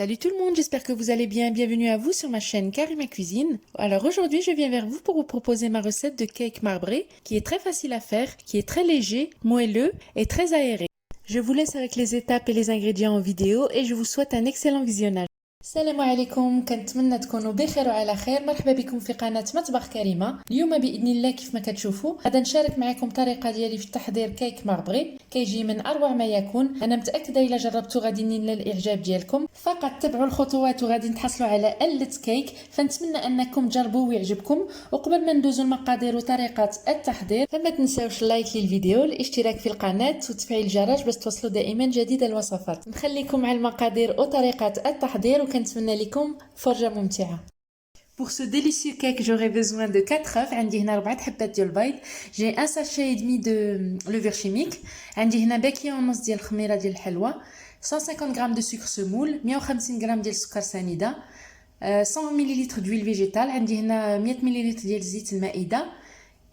Salut tout le monde, j'espère que vous allez bien. Bienvenue à vous sur ma chaîne Karima Cuisine. Alors aujourd'hui, je viens vers vous pour vous proposer ma recette de cake marbré qui est très facile à faire, qui est très léger, moelleux et très aéré. Je vous laisse avec les étapes et les ingrédients en vidéo et je vous souhaite un excellent visionnage. السلام عليكم، كنتمنى تكونوا بخير وعلى خير. مرحبا بكم في قناة مطبخ كريمة. اليوم بإذن الله كيف ما كتشوفوا غادا نشارك معكم طريقة ديالي في تحضير كيك ماربغي، كيجي من أروع ما يكون. أنا متأكدة إلا جربتوا غادي ينال الإعجاب ديالكم. فقط تبعوا الخطوات وغادي تحصلوا على ألة كيك، فنتمنى أنكم تجربوه ويعجبكم. وقبل ما ندوزوا المقادير وطريقة التحضير فما تنساوش اللايك للفيديو، الاشتراك في القناة وتفعيل الجرس باش توصلوا دائما جديد الوصفات. نخليكم على المقادير وطريقة التحضير. Pour ce délicieux cake, j'aurai besoin de 4 œufs. عندي هنا 4 حبات ديال البيض. J'ai un sachet et demi de levure chimique. عندي هنا باكيه ونص ديال الخميره ديال الحلوى. 150 g de sucre semoule. 150 g ديال السكر سنيده. 100 ml d'huile végétale. عندي هنا 100 ml ديال زيت المائده.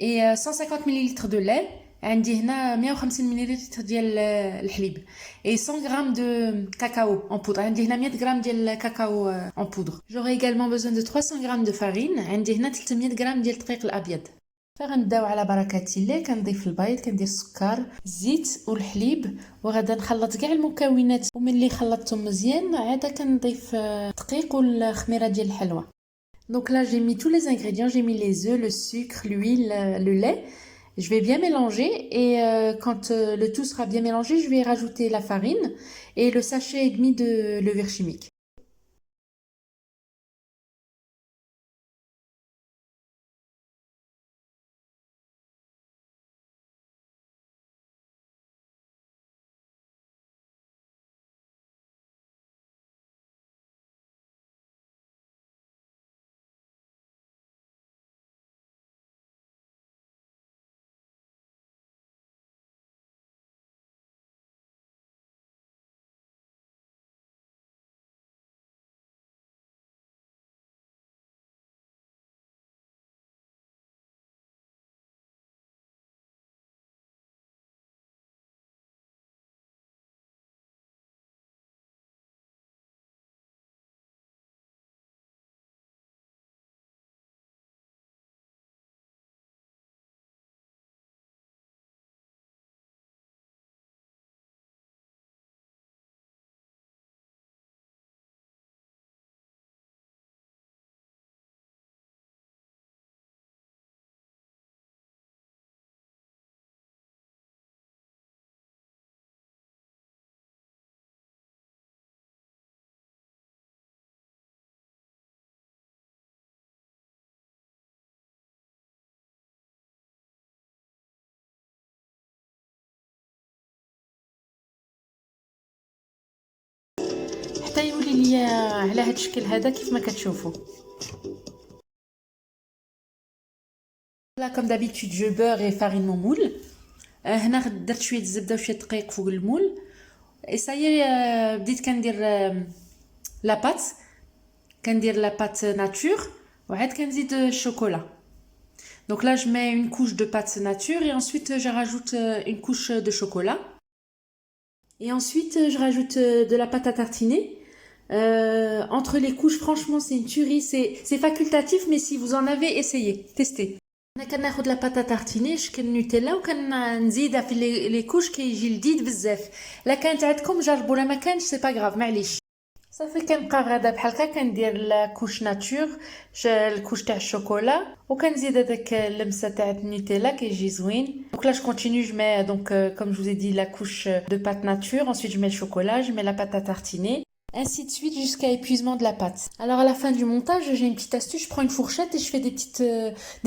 Et 150 ml de lait. عندي هنا 150 مليلتر ديال الحليب et 100 g de cacao en poudre. عندي هنا 100 g ديال الكاكاو en poudre. J'aurai également besoin de 300 g de farine. عندي هنا 300 g ديال الدقيق الابيض. فغنبداو على بركه الله. كنضيف البيض، كندير السكر، الزيت والحليب، وغادا نخلط كاع المكونات. وملي خلطتهم مزيان عاد كنضيف الدقيق والخميره ديال الحلوى. Donc là j'ai mis tous les ingrédients, j'ai mis les œufs, le sucre, l'huile, le lait. Je vais bien mélanger et quand le tout sera bien mélangé, je vais rajouter la farine et le sachet et demi de levure chimique. حتى يولي ليا على هذا الشكل هذا كيف ما كتشوفوا. Là comme d'habitude je beurre et farine mon moule. هنا درت شويه الزبده وشويه دقيق فوق المول. Et ça y est بديت كندير لا بات. كندير لا بات ناتور وعاد كنزيد الشوكولا. Donc là je mets une couche de pâte nature et ensuite je rajoute une couche de chocolat. Et ensuite je rajoute de la pâte à tartiner. Entre les couches, franchement c'est une tuerie, c'est facultatif, mais si vous en avez, essayez, testez. انا كناخذ لا باتا تارتيني شكل نوتيلا وكنزيدها في لي كوش كيجي لذيذ بزاف. لا كانت عندكم جربوا، لا ما كانش سي با غراف معليش. صافي كنبقى غادا بحال هكا كندير لا كوش ناتور الكوش تاع الشوكولا وكنزيد هذاك اللمسه تاع النوتيلا كيجي زوين. Donc là je continue, je mets donc comme je vous ai dit la couche de pâte nature, ensuite je mets le chocolat, je mets la pâte à tartiner, ainsi de suite jusqu'à épuisement de la pâte. Alors à la fin du montage, j'ai une petite astuce, je prends une fourchette et je fais des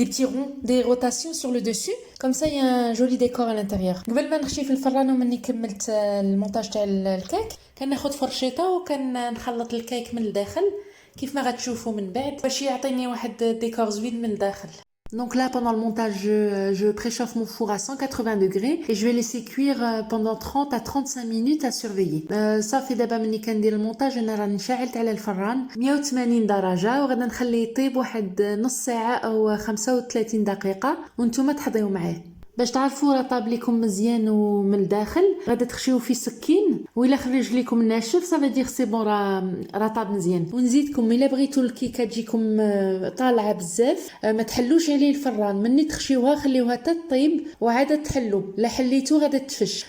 petits ronds, des rotations sur le dessus, comme ça il y a un joli décor à l'intérieur. قبل ما نخشي في الفران ومني كملت المونتاج تاع الكيك كناخذ فرشيطه وكنخلط الكيك من الداخل كيف ما غتشوفوا من بعد باش يعطيني واحد ديكور زوين من الداخل. Donc là, pendant le montage, je préchauffe mon four à 180 degrés et je vais laisser cuire pendant 30 à 35 minutes à surveiller. صافي دابا ملي كندير المونتاج انا راني شعلت على الفران 180 درجة وغادا نخليه يطيب واحد نص ساعة او 35 دقيقة وانتم تحضيو معاه. باش تعرفوا رطاب ليكم مزيان ومن الداخل غادا تخشيو فيه سكين، وإلا خرج ليكم ناشف صافي دير سي بون راه طاب مزيان. ونزيدكم الا بغيتو الكيكه تجيكم طالعه بزاف ما تحلوش عليه الفران، مني تخشيوها خليوها تطيب وعاد تحلو، لا حليتو غادا تفش.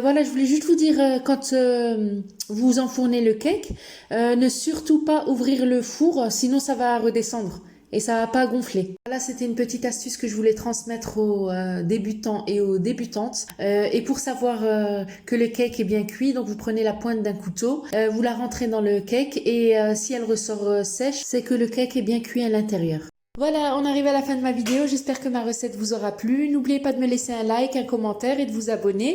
Voilà, je voulais juste vous dire quand vous enfournez le cake, ne surtout pas ouvrir le four, sinon ça va redescendre et ça va pas gonfler. Là, c'était une petite astuce que je voulais transmettre aux débutants et aux débutantes. Et pour savoir que le cake est bien cuit, donc vous prenez la pointe d'un couteau, vous la rentrez dans le cake et si elle ressort sèche, c'est que le cake est bien cuit à l'intérieur. Voilà, on arrive à la fin de ma vidéo. J'espère que ma recette vous aura plu. N'oubliez pas de me laisser un like, un commentaire et de vous abonner.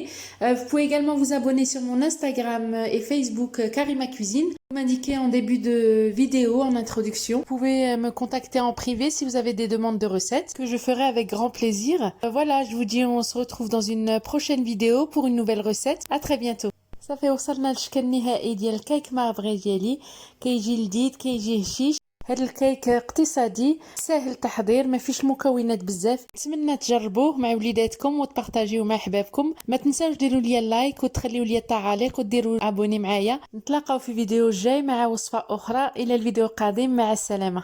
Vous pouvez également vous abonner sur mon Instagram et Facebook Karima Cuisine. Vous m'indiquez en début de vidéo, en introduction. Vous pouvez me contacter en privé si vous avez des demandes de recettes, que je ferai avec grand plaisir. Voilà, je vous dis on se retrouve dans une prochaine vidéo pour une nouvelle recette. À très bientôt. صافي وصلنا للشكل النهائي ديال الكيك مافغي ديالي، كيجي لذيذ كيجي هشيش. هاد الكيك اقتصادي سهل التحضير ما فيش مكونات بزاف. نتمنى تجربوه مع وليداتكم وتبارطاجيوه مع احبابكم. ما تنساوش ديروا لي اللايك وتخليوا لي التعاليق وديروا ابوني معايا. نتلاقاو في فيديو جاي مع وصفة اخرى. الى الفيديو القادم، مع السلامة.